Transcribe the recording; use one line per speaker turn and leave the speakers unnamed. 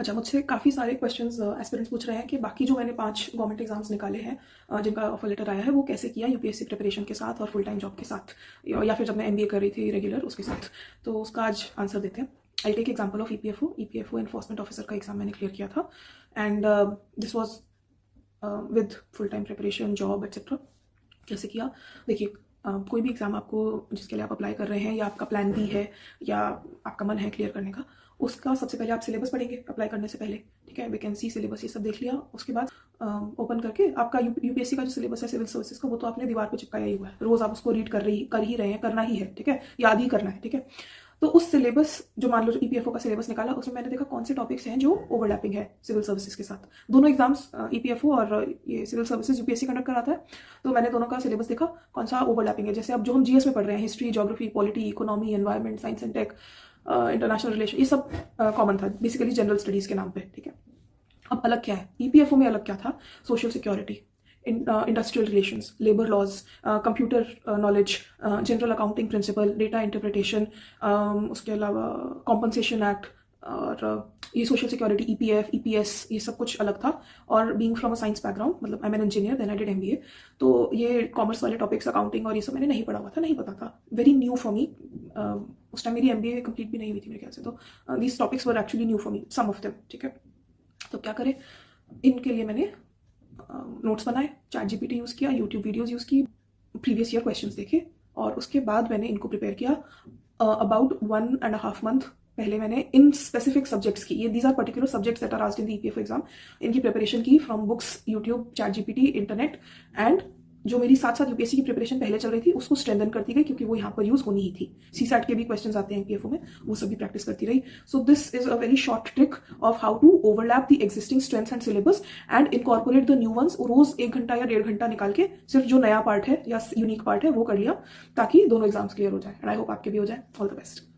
अच्छा, मुझसे काफ़ी सारे क्वेश्चंस एस्पिरेंट्स पूछ रहे हैं कि बाकी जो मैंने 5 गवर्नमेंट एग्जाम्स निकाले हैं, जिनका ऑफर लेटर आया है, वो कैसे किया यूपीएससी प्रिपरेशन के साथ और फुल टाइम जॉब के साथ, या फिर जब मैं एमबीए कर रही थी रेगुलर उसके साथ। तो उसका आज आंसर देते हैं। I take example of EPFO enforcement officer का एग्जाम मैंने क्लियर किया था, and this was with full time preparation, job etcetera. कैसे किया? देखिए, कोई भी एग्ज़ाम आपको जिसके लिए आप अप्लाई कर रहे हैं, या आपका प्लान बी है, या आपका मन है क्लियर करने का, उसका सबसे पहले आप सिलेबस पढ़ेंगे अप्लाई करने से पहले। ठीक है, वैकेंसी, सिलेबस, ये सब देख लिया। उसके बाद ओपन करके आपका यूपीएससी का जो सिलेबस है सिविल सर्विसेज का, वो तो आपने दीवार पे चिपकाया ही हुआ है, रोज़ आप उसको रीड कर ही रहे हैं, करना ही है। ठीक है, याद ही करना है। ठीक है, तो उस सिलेबस, जो मान लो जो ईपीएफओ का सिलेबस निकाला, उसमें मैंने देखा कौन से टॉपिक्स हैं जो ओवरलैपिंग है सिविल सर्विसेज के साथ। दोनों एग्जाम्स, ईपीएफओ और ये सिविल सर्विसेज, यूपीएससी कंडक्ट कराता है। तो मैंने दोनों का सिलेबस देखा कौन सा ओवरलैपिंग है। जैसे अब जो हम जीएस में पढ़ रहे हैं, history, geography, polity, economy, environment, science and tech, international relation, ये सब कॉमन था, बेसिकली जनरल स्टडीज के नाम पे। ठीक है, अब अलग क्या है ईपीएफओ में? अलग क्या था? Social security, industrial relations, labour laws, computer knowledge, general accounting principle, data interpretation, उसके अलावा कॉम्पनसेशन एक्ट, और ये सोशल सिक्योरिटी, ईपीएफ, ईपीएस, ये सब कुछ अलग था। और being from a science background, मतलब I am an engineer, then I did MBA, तो ये कॉमर्स वाले टॉपिक्स, अकाउंटिंग और ये सब मैंने नहीं पढ़ा हुआ था, नहीं पता था, वेरी न्यू फॉर मी। उस टाइम मेरी एमबीए कंप्लीट भी नहीं हुई थी मेरे ख्याल से, तो these topics were actually new for me, some of them. ठीक है, तो क्या करें? इनके लिए मैंने नोट्स बनाए, चैट जीपीटी यूज़ किया, यूट्यूब वीडियोज़ यूज़ की, प्रीवियस ईयर क्वेश्चंस देखे, और उसके बाद मैंने इनको प्रिपेयर किया। अबाउट 1.5 मंथ पहले मैंने इन स्पेसिफिक सब्जेक्ट्स की, ये these are particular subjects that are asked in the EPFO exam, इनकी प्रिपरेशन की from books, YouTube, ChatGPT, internet, and जो मेरी साथ साथ यूपीएससी की प्रिपरेशन पहले चल रही थी उसको स्ट्रेंथन करती गई, क्योंकि वो यहाँ पर यूज होनी ही थी। सीसैट के भी क्वेश्चंस आते हैं ईपीएफओ में, वो सब भी प्रैक्टिस करती रही। So this is a very short trick of how to overlap the existing strengths and syllabus and incorporate the new ones. रोज 1 घंटा या 1.5 घंटा निकाल के सिर्फ जो नया पार्ट है या यूनिक पार्ट है वो कर लिया, ताकि दोनों एग्जाम्स क्लियर हो जाए। एंड आई होप आपके भी हो जाए। All the best.